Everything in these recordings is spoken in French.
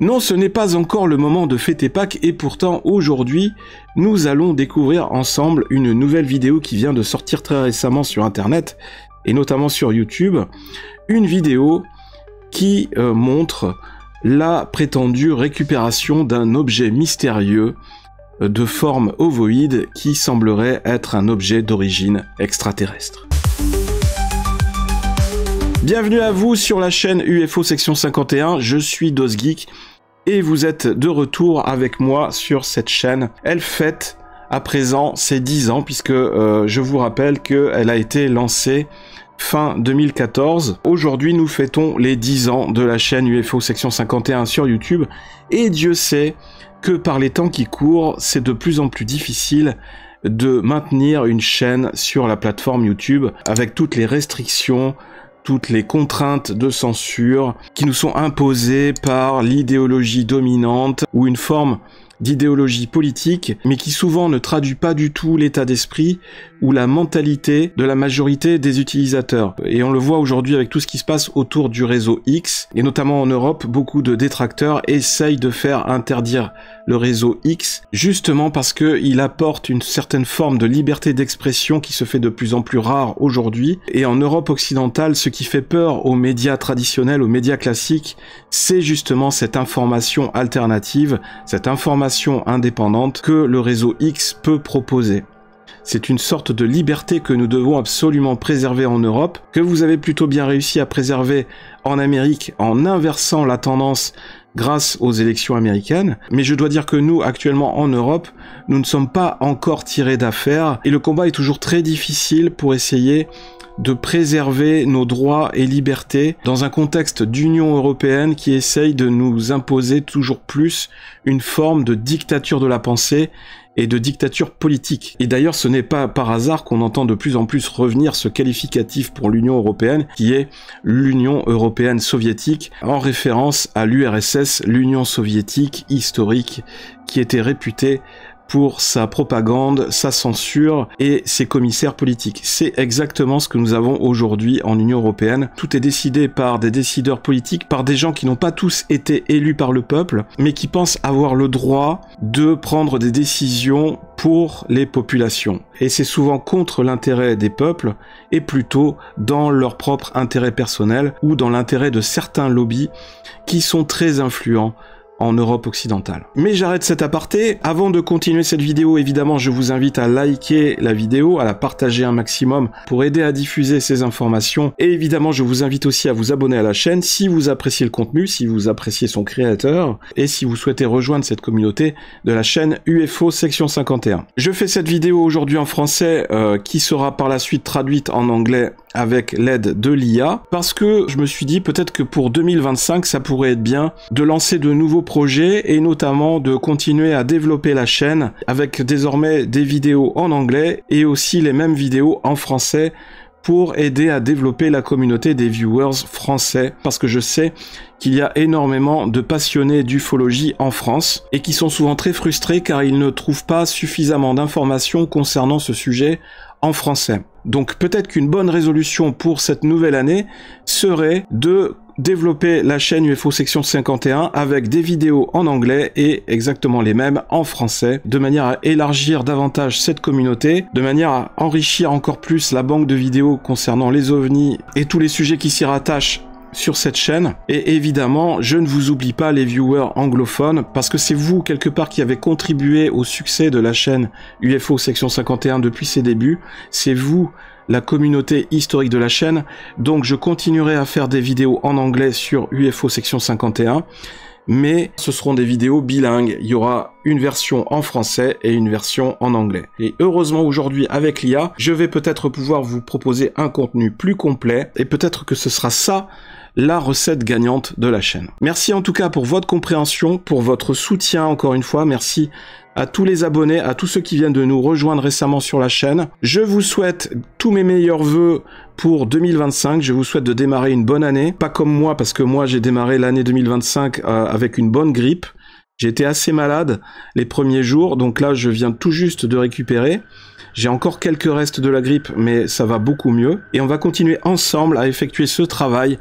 Non, ce n'est pas encore le moment de fêter Pâques et pourtant aujourd'hui, nous allons découvrir ensemble une nouvelle vidéo qui vient de sortir très récemment sur internet et notamment sur YouTube. Une vidéo qui montre la prétendue récupération d'un objet mystérieux de forme ovoïde qui semblerait être un objet d'origine extraterrestre. Bienvenue à vous sur la chaîne UFO section 51, je suis DosGeek et vous êtes de retour avec moi sur cette chaîne. Elle fête à présent ses 10 ans puisque je vous rappelle qu'elle a été lancée fin 2014. Aujourd'hui nous fêtons les 10 ans de la chaîne UFO section 51 sur YouTube et Dieu sait que par les temps qui courent, c'est de plus en plus difficile de maintenir une chaîne sur la plateforme YouTube avec toutes les restrictions, toutes les contraintes de censure qui nous sont imposées par l'idéologie dominante ou une forme d'idéologie politique, mais qui souvent ne traduit pas du tout l'état d'esprit ou la mentalité de la majorité des utilisateurs. Et on le voit aujourd'hui avec tout ce qui se passe autour du réseau X, et notamment en Europe, beaucoup de détracteurs essayent de faire interdire le réseau X, justement parce qu'il apporte une certaine forme de liberté d'expression qui se fait de plus en plus rare aujourd'hui. Et en Europe occidentale, ce qui fait peur aux médias traditionnels, aux médias classiques, c'est justement cette information alternative, cette information indépendante que le réseau X peut proposer. C'est une sorte de liberté que nous devons absolument préserver en Europe, que vous avez plutôt bien réussi à préserver en Amérique en inversant la tendance grâce aux élections américaines. Mais je dois dire que nous, actuellement en Europe, nous ne sommes pas encore tirés d'affaire et le combat est toujours très difficile pour essayer de préserver nos droits et libertés dans un contexte d'Union européenne qui essaye de nous imposer toujours plus une forme de dictature de la pensée et de dictature politique. Et d'ailleurs, ce n'est pas par hasard qu'on entend de plus en plus revenir ce qualificatif pour l'Union européenne, qui est l'Union européenne soviétique, en référence à l'URSS, l'Union soviétique historique, qui était réputée pour sa propagande, sa censure et ses commissaires politiques. C'est exactement ce que nous avons aujourd'hui en Union européenne. Tout est décidé par des décideurs politiques, par des gens qui n'ont pas tous été élus par le peuple, mais qui pensent avoir le droit de prendre des décisions pour les populations. Et c'est souvent contre l'intérêt des peuples et plutôt dans leur propre intérêt personnel ou dans l'intérêt de certains lobbies qui sont très influents en Europe occidentale. Mais j'arrête cet aparté. Avant de continuer cette vidéo, évidemment, je vous invite à liker la vidéo, à la partager un maximum pour aider à diffuser ces informations. Et évidemment, je vous invite aussi à vous abonner à la chaîne si vous appréciez le contenu, si vous appréciez son créateur et si vous souhaitez rejoindre cette communauté de la chaîne UFO section 51. Je fais cette vidéo aujourd'hui en français qui sera par la suite traduite en anglais avec l'aide de l'IA parce que je me suis dit peut-être que pour 2025, ça pourrait être bien de lancer de nouveaux projets et notamment de continuer à développer la chaîne avec désormais des vidéos en anglais et aussi les mêmes vidéos en français pour aider à développer la communauté des viewers français parce que je sais qu'il y a énormément de passionnés d'ufologie en France et qui sont souvent très frustrés car ils ne trouvent pas suffisamment d'informations concernant ce sujet en français. Donc peut-être qu'une bonne résolution pour cette nouvelle année serait de développer la chaîne UFO section 51 avec des vidéos en anglais et exactement les mêmes en français, de manière à élargir davantage cette communauté, de manière à enrichir encore plus la banque de vidéos concernant les ovnis et tous les sujets qui s'y rattachent sur cette chaîne. Et évidemment, je ne vous oublie pas les viewers anglophones, parce que c'est vous, quelque part, qui avez contribué au succès de la chaîne UFO section 51 depuis ses débuts. C'est vous, la communauté historique de la chaîne. Donc je continuerai à faire des vidéos en anglais sur UFO section 51. Mais ce seront des vidéos bilingues. Il y aura une version en français et une version en anglais. Et heureusement aujourd'hui avec l'IA, je vais peut-être pouvoir vous proposer un contenu plus complet et peut-être que ce sera ça la recette gagnante de la chaîne. Merci en tout cas pour votre compréhension, pour votre soutien encore une fois. Merci à tous les abonnés, à tous ceux qui viennent de nous rejoindre récemment sur la chaîne. Je vous souhaite tous mes meilleurs vœux pour 2025. Je vous souhaite de démarrer une bonne année. Pas comme moi, parce que moi j'ai démarré l'année 2025 avec une bonne grippe. J'ai été assez malade les premiers jours, donc là je viens tout juste de récupérer. J'ai encore quelques restes de la grippe, mais ça va beaucoup mieux. Et on va continuer ensemble à effectuer ce travail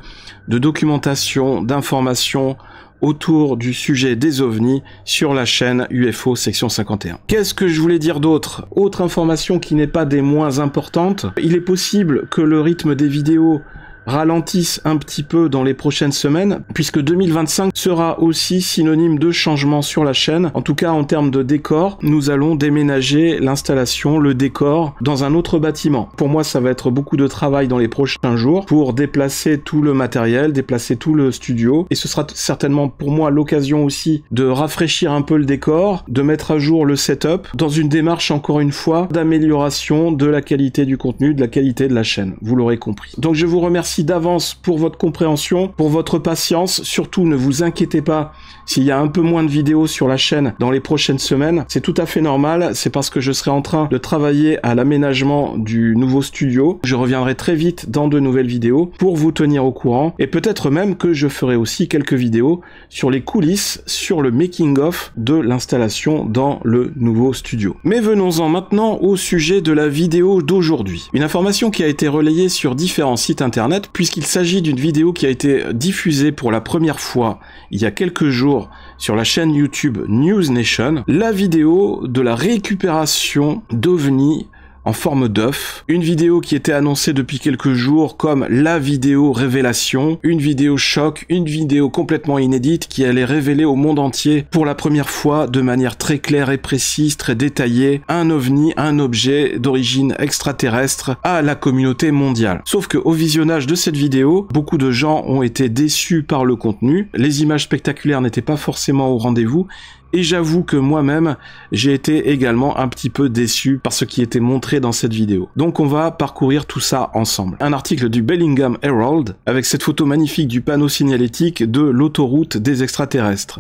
de documentation, d'information autour du sujet des ovnis sur la chaîne UFO section 51. Qu'est-ce que je voulais dire d'autre? Autre information qui n'est pas des moins importantes, il est possible que le rythme des vidéos ralentissent un petit peu dans les prochaines semaines, puisque 2025 sera aussi synonyme de changement sur la chaîne. En tout cas, en termes de décor, nous allons déménager l'installation, le décor, dans un autre bâtiment. Pour moi, ça va être beaucoup de travail dans les prochains jours pour déplacer tout le matériel, déplacer tout le studio, et ce sera certainement pour moi l'occasion aussi de rafraîchir un peu le décor, de mettre à jour le setup, dans une démarche, encore une fois, d'amélioration de la qualité du contenu, de la qualité de la chaîne. Vous l'aurez compris. Donc je vous remercie d'avance pour votre compréhension, pour votre patience. Surtout, ne vous inquiétez pas s'il y a un peu moins de vidéos sur la chaîne dans les prochaines semaines. C'est tout à fait normal, c'est parce que je serai en train de travailler à l'aménagement du nouveau studio. Je reviendrai très vite dans de nouvelles vidéos pour vous tenir au courant, et peut-être même que je ferai aussi quelques vidéos sur les coulisses, sur le making-of de l'installation dans le nouveau studio. Mais venons-en maintenant au sujet de la vidéo d'aujourd'hui. Une information qui a été relayée sur différents sites internet, puisqu'il s'agit d'une vidéo qui a été diffusée pour la première fois il y a quelques jours sur la chaîne YouTube News Nation, la vidéo de la récupération d'ovnis en forme d'œuf, une vidéo qui était annoncée depuis quelques jours comme la vidéo révélation, une vidéo choc, une vidéo complètement inédite qui allait révéler au monde entier pour la première fois de manière très claire et précise, très détaillée, un ovni, un objet d'origine extraterrestre à la communauté mondiale. Sauf que au visionnage de cette vidéo, beaucoup de gens ont été déçus par le contenu, les images spectaculaires n'étaient pas forcément au rendez-vous, et j'avoue que moi-même, j'ai été également un petit peu déçu par ce qui était montré dans cette vidéo. Donc on va parcourir tout ça ensemble. Un article du Bellingham Herald, avec cette photo magnifique du panneau signalétique de l'autoroute des extraterrestres.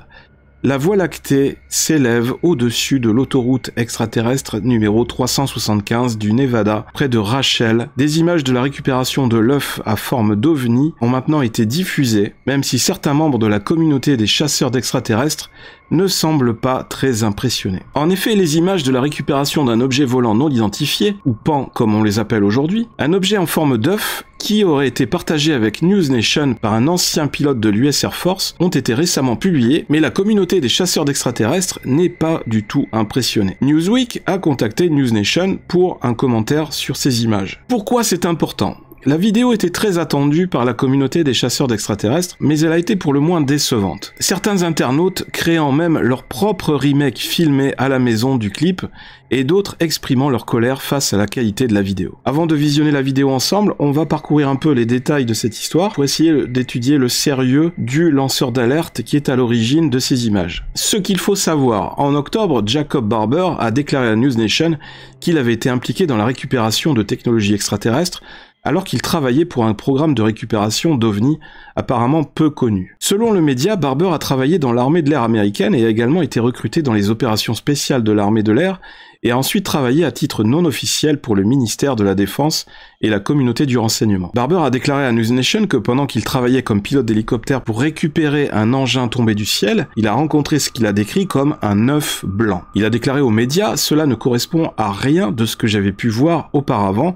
La Voie lactée s'élève au-dessus de l'autoroute extraterrestre numéro 375 du Nevada, près de Rachel. Des images de la récupération de l'œuf à forme d'ovni ont maintenant été diffusées, même si certains membres de la communauté des chasseurs d'extraterrestres ne semblent pas très impressionnés. En effet, les images de la récupération d'un objet volant non identifié, ou PAN comme on les appelle aujourd'hui, un objet en forme d'œuf qui aurait été partagé avec News Nation par un ancien pilote de l'US Air Force, ont été récemment publiés, mais la communauté des chasseurs d'extraterrestres n'est pas du tout impressionnée. Newsweek a contacté News Nation pour un commentaire sur ces images. Pourquoi c'est important ? La vidéo était très attendue par la communauté des chasseurs d'extraterrestres, mais elle a été pour le moins décevante. Certains internautes créant même leur propre remake filmé à la maison du clip, et d'autres exprimant leur colère face à la qualité de la vidéo. Avant de visionner la vidéo ensemble, on va parcourir un peu les détails de cette histoire pour essayer d'étudier le sérieux du lanceur d'alerte qui est à l'origine de ces images. Ce qu'il faut savoir, en octobre, Jacob Barber a déclaré à News Nation qu'il avait été impliqué dans la récupération de technologies extraterrestres alors qu'il travaillait pour un programme de récupération d'ovnis apparemment peu connu. Selon le média, Barber a travaillé dans l'armée de l'air américaine et a également été recruté dans les opérations spéciales de l'armée de l'air et a ensuite travaillé à titre non officiel pour le ministère de la Défense et la communauté du renseignement. Barber a déclaré à News Nation que pendant qu'il travaillait comme pilote d'hélicoptère pour récupérer un engin tombé du ciel, il a rencontré ce qu'il a décrit comme un œuf blanc. Il a déclaré aux médias « Cela ne correspond à rien de ce que j'avais pu voir auparavant ».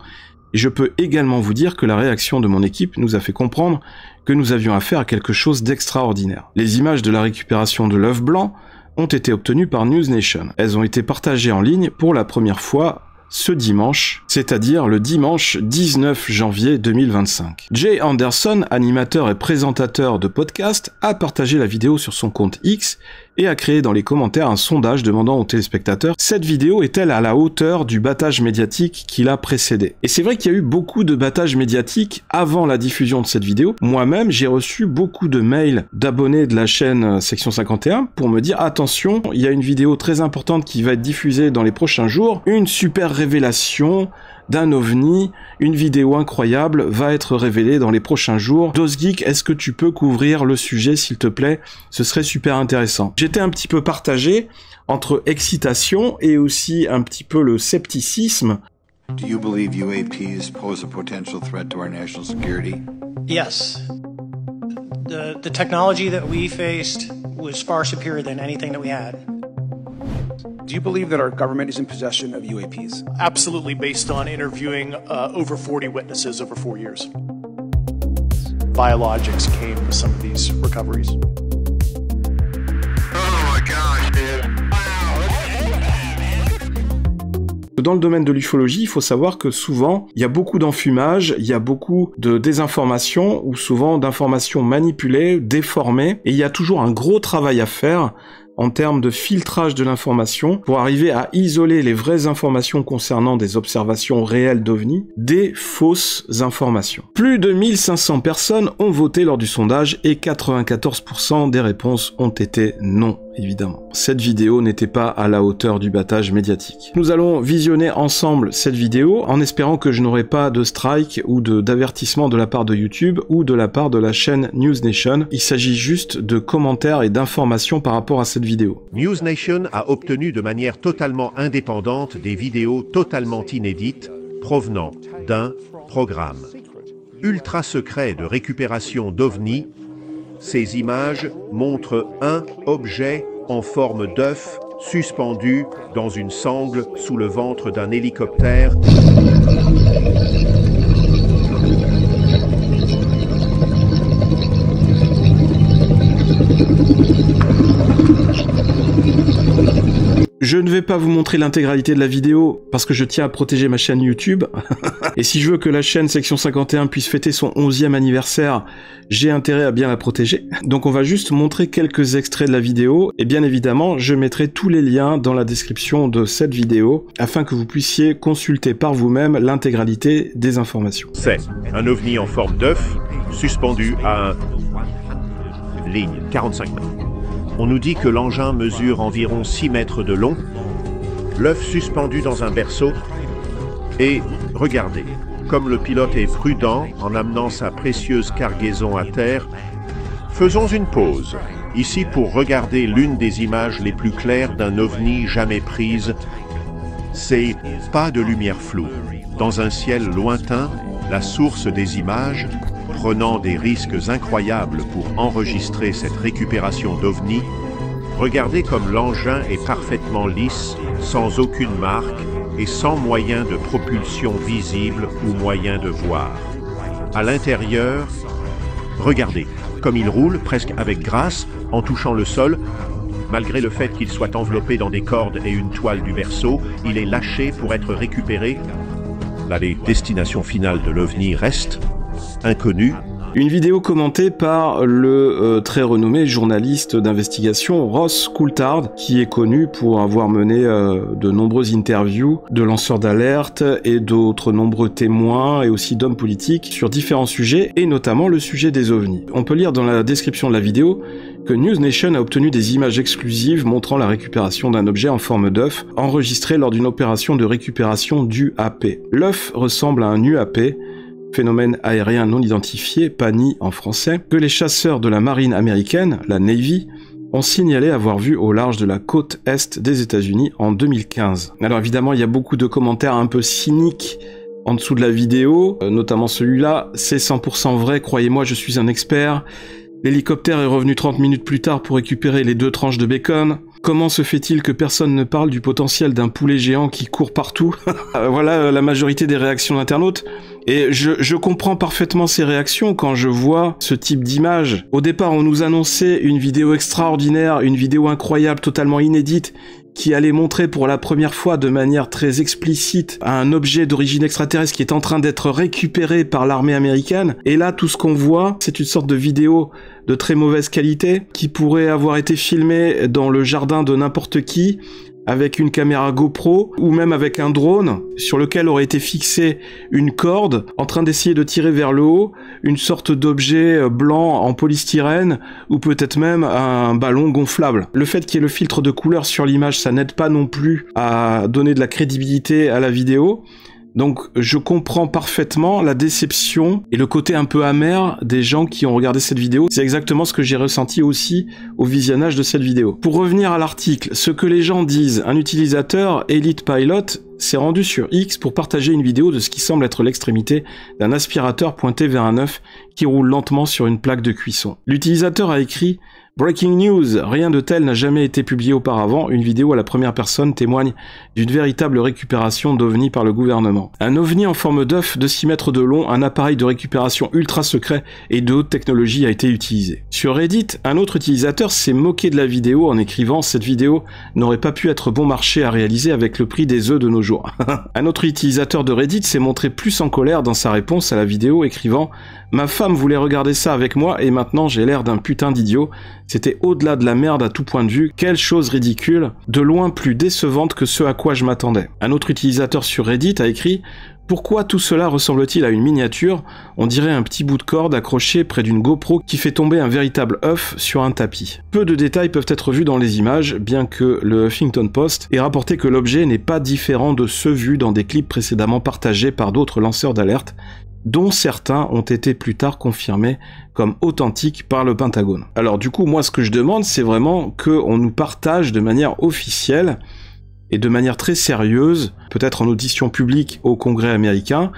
Et je peux également vous dire que la réaction de mon équipe nous a fait comprendre que nous avions affaire à quelque chose d'extraordinaire. Les images de la récupération de l'œuf blanc ont été obtenues par News Nation. Elles ont été partagées en ligne pour la première fois ce dimanche, c'est-à-dire le dimanche 19 janvier 2025. Jay Anderson, animateur et présentateur de podcast, a partagé la vidéo sur son compte X et a créé dans les commentaires un sondage demandant aux téléspectateurs « Cette vidéo est-elle à la hauteur du battage médiatique qui l'a précédée ?» Et c'est vrai qu'il y a eu beaucoup de battage médiatique avant la diffusion de cette vidéo. Moi-même, j'ai reçu beaucoup de mails d'abonnés de la chaîne Section 51 pour me dire « Attention, il y a une vidéo très importante qui va être diffusée dans les prochains jours, une super révélation d'un ovni, une vidéo incroyable va être révélée dans les prochains jours. DosGeek, est-ce que tu peux couvrir le sujet s'il te plaît? Ce serait super intéressant. » J'étais un petit peu partagé entre excitation et aussi un petit peu le scepticisme. Do you believe UAPs pose a potential threat to our national security? Yes. The technology that we faced was far superior than anything that we had. Do you believe that our government is in possession of UAPs? Absolutely, based on interviewing over 40 witnesses over 4 years. Biologics came to some of these recoveries. Dans le domaine de l'ufologie, il faut savoir que souvent, il y a beaucoup d'enfumage, il y a beaucoup de désinformation, ou souvent d'informations manipulées, déformées, et il y a toujours un gros travail à faire en termes de filtrage de l'information pour arriver à isoler les vraies informations concernant des observations réelles d'OVNI des fausses informations. Plus de 1500 personnes ont voté lors du sondage et 94% des réponses ont été non, évidemment. Cette vidéo n'était pas à la hauteur du battage médiatique. Nous allons visionner ensemble cette vidéo en espérant que je n'aurai pas de strike ou d'avertissement de la part de YouTube ou de la part de la chaîne News Nation. Il s'agit juste de commentaires et d'informations par rapport à cette vidéo. News Nation a obtenu de manière totalement indépendante des vidéos totalement inédites provenant d'un programme ultra secret de récupération d'OVNI. Ces images montrent un objet en forme d'œuf suspendu dans une sangle sous le ventre d'un hélicoptère. Je ne vais pas vous montrer l'intégralité de la vidéo parce que je tiens à protéger ma chaîne YouTube. Et si je veux que la chaîne Section 51 puisse fêter son 11e anniversaire, j'ai intérêt à bien la protéger. Donc on va juste montrer quelques extraits de la vidéo. Et bien évidemment, je mettrai tous les liens dans la description de cette vidéo afin que vous puissiez consulter par vous-même l'intégralité des informations. C'est un ovni en forme d'œuf suspendu à une ligne 45 mètres. On nous dit que l'engin mesure environ 6 mètres de long, l'œuf suspendu dans un berceau, et regardez, comme le pilote est prudent en amenant sa précieuse cargaison à terre, faisons une pause, ici pour regarder l'une des images les plus claires d'un ovni jamais prise. C'est pas de lumière floue. Dans un ciel lointain, la source des images, prenant des risques incroyables pour enregistrer cette récupération d'OVNI, regardez comme l'engin est parfaitement lisse, sans aucune marque et sans moyen de propulsion visible ou moyen de voir. À l'intérieur, regardez comme il roule presque avec grâce en touchant le sol. Malgré le fait qu'il soit enveloppé dans des cordes et une toile du berceau, il est lâché pour être récupéré. La destination finale de l'OVNI reste inconnue. Une vidéo commentée par le très renommé journaliste d'investigation Ross Coulthard, qui est connu pour avoir mené de nombreuses interviews de lanceurs d'alerte et d'autres nombreux témoins et aussi d'hommes politiques sur différents sujets, et notamment le sujet des ovnis. On peut lire dans la description de la vidéo que News Nation a obtenu des images exclusives montrant la récupération d'un objet en forme d'œuf, enregistré lors d'une opération de récupération d'UAP. L'œuf ressemble à un UAP, phénomène aérien non identifié, PANI en français, que les chasseurs de la marine américaine, la Navy, ont signalé avoir vu au large de la côte est des États-Unis en 2015. Alors évidemment, il y a beaucoup de commentaires un peu cyniques en dessous de la vidéo, notamment celui-là, c'est 100% vrai, croyez-moi, je suis un expert. L'hélicoptère est revenu 30 minutes plus tard pour récupérer les 2 tranches de bacon. Comment se fait-il que personne ne parle du potentiel d'un poulet géant qui court partout? Voilà la majorité des réactions d'internautes. Et je comprends parfaitement ces réactions quand je vois ce type d'image. Au départ, on nous annonçait une vidéo extraordinaire, une vidéo incroyable, totalement inédite, qui allait montrer pour la première fois de manière très explicite un objet d'origine extraterrestre qui est en train d'être récupéré par l'armée américaine. Et là, tout ce qu'on voit, c'est une sorte de vidéo de très mauvaise qualité qui pourrait avoir été filmée dans le jardin de n'importe qui, avec une caméra GoPro ou même avec un drone sur lequel aurait été fixée une corde en train d'essayer de tirer vers le haut une sorte d'objet blanc en polystyrène ou peut-être même un ballon gonflable. Le fait qu'il y ait le filtre de couleur sur l'image, ça n'aide pas non plus à donner de la crédibilité à la vidéo. Donc je comprends parfaitement la déception et le côté un peu amer des gens qui ont regardé cette vidéo. C'est exactement ce que j'ai ressenti aussi au visionnage de cette vidéo. Pour revenir à l'article, ce que les gens disent, un utilisateur Elite Pilot s'est rendu sur X pour partager une vidéo de ce qui semble être l'extrémité d'un aspirateur pointé vers un œuf qui roule lentement sur une plaque de cuisson. L'utilisateur a écrit Breaking news, rien de tel n'a jamais été publié auparavant. Une vidéo à la première personne témoigne d'une véritable récupération d'OVNI par le gouvernement. Un OVNI en forme d'œuf de 6 mètres de long, un appareil de récupération ultra secret et de haute technologie a été utilisé. Sur Reddit, un autre utilisateur s'est moqué de la vidéo en écrivant « Cette vidéo n'aurait pas pu être bon marché à réaliser avec le prix des œufs de nos jours ». Un autre utilisateur de Reddit s'est montré plus en colère dans sa réponse à la vidéo, écrivant « Ma femme voulait regarder ça avec moi et maintenant j'ai l'air d'un putain d'idiot. C'était au-delà de la merde à tout point de vue. Quelle chose ridicule, de loin plus décevante que ce à quoi je m'attendais. » Un autre utilisateur sur Reddit a écrit « Pourquoi tout cela ressemble-t-il à une miniature? On dirait un petit bout de corde accroché près d'une GoPro qui fait tomber un véritable œuf sur un tapis. » Peu de détails peuvent être vus dans les images, bien que le Huffington Post ait rapporté que l'objet n'est pas différent de ceux vus dans des clips précédemment partagés par d'autres lanceurs d'alerte, dont certains ont été plus tard confirmés comme authentiques par le Pentagone. Alors du coup, moi ce que je demande, c'est vraiment qu'on nous partage de manière officielle et de manière très sérieuse, peut-être en audition publique au Congrès américain,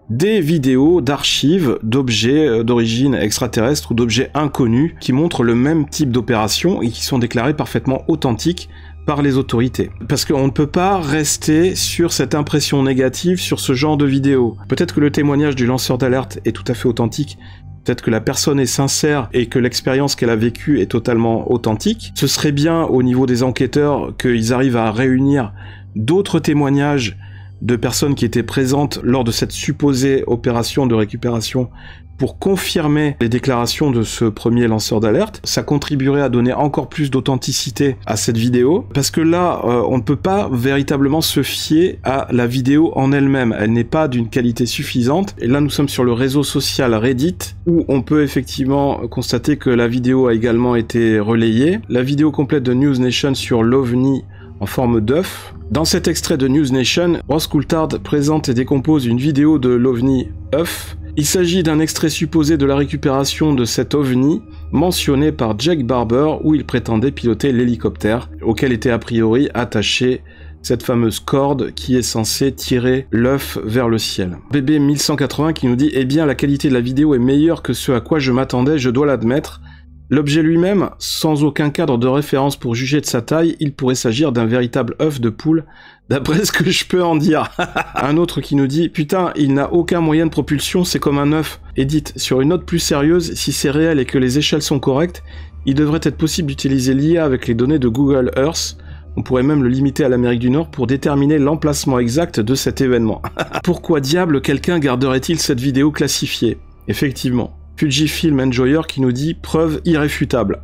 des vidéos d'archives d'objets d'origine extraterrestre ou d'objets inconnus qui montrent le même type d'opération et qui sont déclarés parfaitement authentiques par les autorités. Parce qu'on ne peut pas rester sur cette impression négative sur ce genre de vidéo. Peut-être que le témoignage du lanceur d'alerte est tout à fait authentique, peut-être que la personne est sincère et que l'expérience qu'elle a vécue est totalement authentique. Ce serait bien au niveau des enquêteurs qu'ils arrivent à réunir d'autres témoignages de personnes qui étaient présentes lors de cette supposée opération de récupération pour confirmer les déclarations de ce premier lanceur d'alerte. Ça contribuerait à donner encore plus d'authenticité à cette vidéo, parce que là, on ne peut pas véritablement se fier à la vidéo en elle-même. Elle n'est pas d'une qualité suffisante. Et là, nous sommes sur le réseau social Reddit, où on peut effectivement constater que la vidéo a également été relayée. La vidéo complète de News Nation sur l'OVNI en forme d'œuf. Dans cet extrait de News Nation, Ross Coulthard présente et décompose une vidéo de l'OVNI œuf. Il s'agit d'un extrait supposé de la récupération de cet OVNI mentionné par Jake Barber où il prétendait piloter l'hélicoptère auquel était a priori attachée cette fameuse corde qui est censée tirer l'œuf vers le ciel. BB 1180 qui nous dit « Eh bien la qualité de la vidéo est meilleure que ce à quoi je m'attendais, je dois l'admettre. L'objet lui-même, sans aucun cadre de référence pour juger de sa taille, il pourrait s'agir d'un véritable œuf de poule, d'après ce que je peux en dire. » Un autre qui nous dit « Putain, il n'a aucun moyen de propulsion, c'est comme un œuf. » Edith, sur une note plus sérieuse, si c'est réel et que les échelles sont correctes, il devrait être possible d'utiliser l'IA avec les données de Google Earth. On pourrait même le limiter à l'Amérique du Nord pour déterminer l'emplacement exact de cet événement. Pourquoi diable quelqu'un garderait-il cette vidéo classifiée? Effectivement. Fujifilm Enjoyer qui nous dit « Preuve irréfutable ».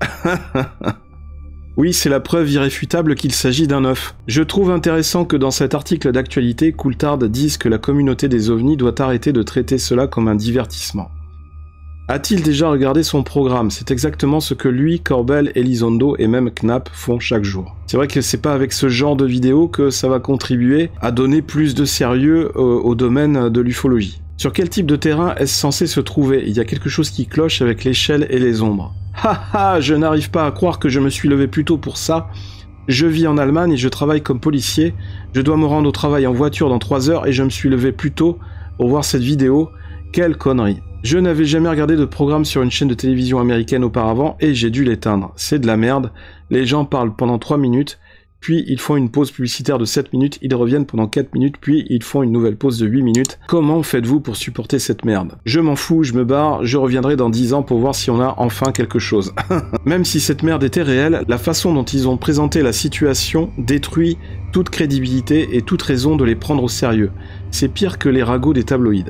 Oui, c'est la preuve irréfutable qu'il s'agit d'un œuf. Je trouve intéressant que dans cet article d'actualité, Coulthard dise que la communauté des ovnis doit arrêter de traiter cela comme un divertissement. A-t-il déjà regardé son programme? C'est exactement ce que lui, Corbell, Elizondo et même Knapp font chaque jour. C'est vrai que c'est pas avec ce genre de vidéo que ça va contribuer à donner plus de sérieux au domaine de l'ufologie. Sur quel type de terrain est-ce censé se trouver? Il y a quelque chose qui cloche avec l'échelle et les ombres. Haha, je n'arrive pas à croire que je me suis levé plus tôt pour ça. Je vis en Allemagne et je travaille comme policier. Je dois me rendre au travail en voiture dans 3 heures et je me suis levé plus tôt pour voir cette vidéo. Quelle connerie. Je n'avais jamais regardé de programme sur une chaîne de télévision américaine auparavant et j'ai dû l'éteindre. C'est de la merde. Les gens parlent pendant 3 minutes. Puis ils font une pause publicitaire de 7 minutes, ils reviennent pendant 4 minutes, puis ils font une nouvelle pause de 8 minutes. Comment faites-vous pour supporter cette merde? Je m'en fous, je me barre, je reviendrai dans 10 ans pour voir si on a enfin quelque chose. Même si cette merde était réelle, la façon dont ils ont présenté la situation détruit toute crédibilité et toute raison de les prendre au sérieux. C'est pire que les ragots des tabloïds.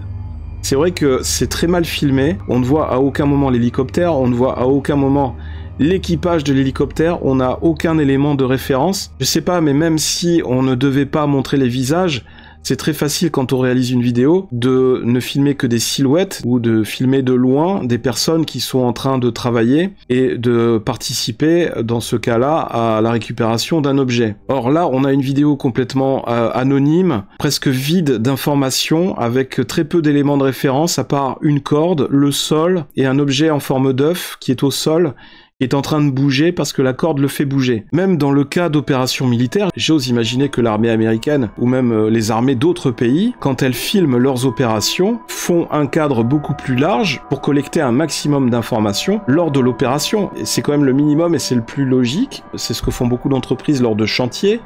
C'est vrai que c'est très mal filmé, on ne voit à aucun moment l'hélicoptère, on ne voit à aucun moment l'équipage de l'hélicoptère, on n'a aucun élément de référence. Je sais pas, mais même si on ne devait pas montrer les visages, c'est très facile quand on réalise une vidéo de ne filmer que des silhouettes ou de filmer de loin des personnes qui sont en train de travailler et de participer dans ce cas-là à la récupération d'un objet. Or là, on a une vidéo complètement anonyme, presque vide d'informations, avec très peu d'éléments de référence à part une corde, le sol et un objet en forme d'œuf qui est au sol qui est en train de bouger parce que la corde le fait bouger. Même dans le cas d'opérations militaires, j'ose imaginer que l'armée américaine ou même les armées d'autres pays, quand elles filment leurs opérations, font un cadre beaucoup plus large pour collecter un maximum d'informations lors de l'opération. Et c'est quand même le minimum et c'est le plus logique. C'est ce que font beaucoup d'entreprises lors de chantiers.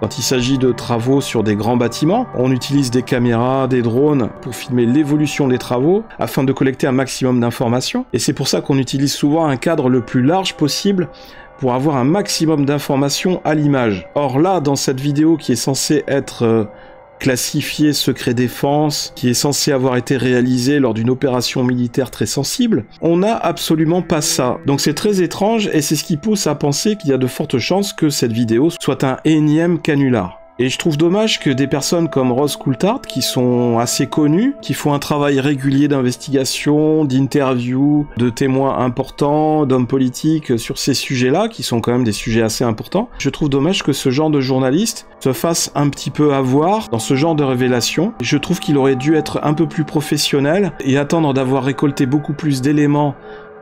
Quand il s'agit de travaux sur des grands bâtiments, on utilise des caméras, des drones pour filmer l'évolution des travaux afin de collecter un maximum d'informations. Et c'est pour ça qu'on utilise souvent un cadre le plus large possible pour avoir un maximum d'informations à l'image. Or là, dans cette vidéo qui est censée être classifié secret défense, qui est censé avoir été réalisé lors d'une opération militaire très sensible, on n'a absolument pas ça. Donc c'est très étrange et c'est ce qui pousse à penser qu'il y a de fortes chances que cette vidéo soit un énième canular. Et je trouve dommage que des personnes comme Ross Coulthard, qui sont assez connues, qui font un travail régulier d'investigation, d'interview, de témoins importants, d'hommes politiques sur ces sujets-là, qui sont quand même des sujets assez importants, je trouve dommage que ce genre de journaliste se fasse un petit peu avoir dans ce genre de révélations. Je trouve qu'il aurait dû être un peu plus professionnel et attendre d'avoir récolté beaucoup plus d'éléments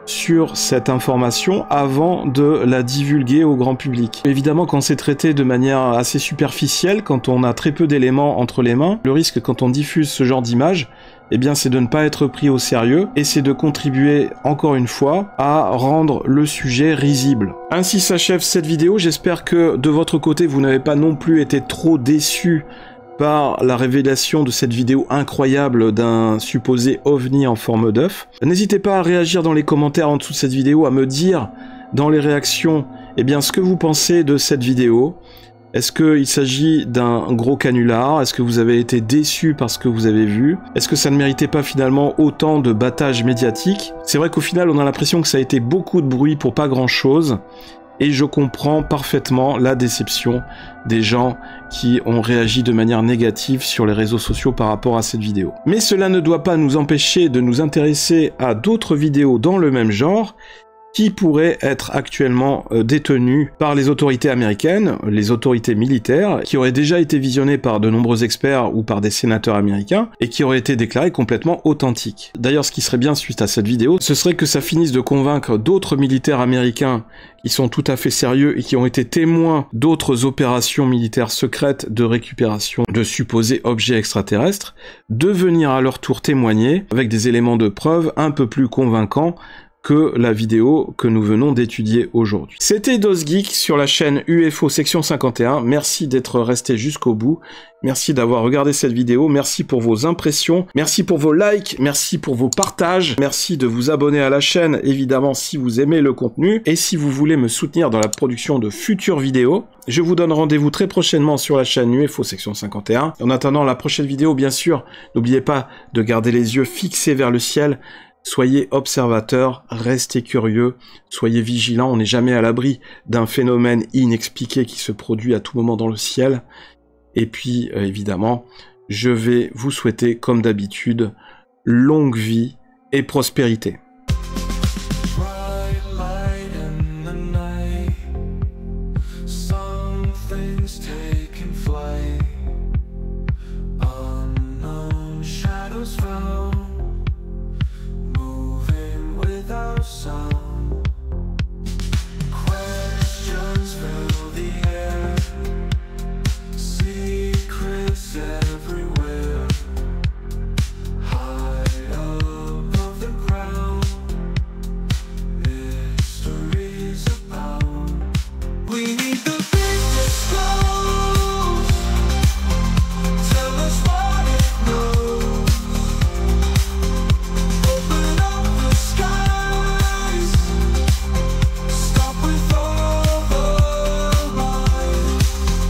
sur cette information avant de la divulguer au grand public. Évidemment, quand c'est traité de manière assez superficielle, quand on a très peu d'éléments entre les mains, le risque quand on diffuse ce genre d'image, eh bien c'est de ne pas être pris au sérieux et c'est de contribuer encore une fois à rendre le sujet risible. Ainsi s'achève cette vidéo, j'espère que de votre côté vous n'avez pas non plus été trop déçus par la révélation de cette vidéo incroyable d'un supposé ovni en forme d'œuf. N'hésitez pas à réagir dans les commentaires en dessous de cette vidéo, à me dire dans les réactions eh bien, ce que vous pensez de cette vidéo. Est-ce qu'il s'agit d'un gros canular? Est-ce que vous avez été déçu par ce que vous avez vu? Est-ce que ça ne méritait pas finalement autant de battage médiatique? C'est vrai qu'au final on a l'impression que ça a été beaucoup de bruit pour pas grand chose. Et je comprends parfaitement la déception des gens qui ont réagi de manière négative sur les réseaux sociaux par rapport à cette vidéo. Mais cela ne doit pas nous empêcher de nous intéresser à d'autres vidéos dans le même genre qui pourraient être actuellement détenues par les autorités américaines, les autorités militaires, qui auraient déjà été visionnées par de nombreux experts ou par des sénateurs américains, et qui auraient été déclarées complètement authentiques. D'ailleurs, ce qui serait bien suite à cette vidéo, ce serait que ça finisse de convaincre d'autres militaires américains qui sont tout à fait sérieux et qui ont été témoins d'autres opérations militaires secrètes de récupération de supposés objets extraterrestres, de venir à leur tour témoigner avec des éléments de preuve un peu plus convaincants que la vidéo que nous venons d'étudier aujourd'hui. C'était DosGeek sur la chaîne UFO section 51. Merci d'être resté jusqu'au bout. Merci d'avoir regardé cette vidéo. Merci pour vos impressions. Merci pour vos likes. Merci pour vos partages. Merci de vous abonner à la chaîne, évidemment, si vous aimez le contenu. Et si vous voulez me soutenir dans la production de futures vidéos, je vous donne rendez-vous très prochainement sur la chaîne UFO section 51. En attendant la prochaine vidéo, bien sûr, n'oubliez pas de garder les yeux fixés vers le ciel. Soyez observateurs, restez curieux, soyez vigilants, on n'est jamais à l'abri d'un phénomène inexpliqué qui se produit à tout moment dans le ciel. Et puis, évidemment, je vais vous souhaiter, comme d'habitude, longue vie et prospérité. Something's taking flight.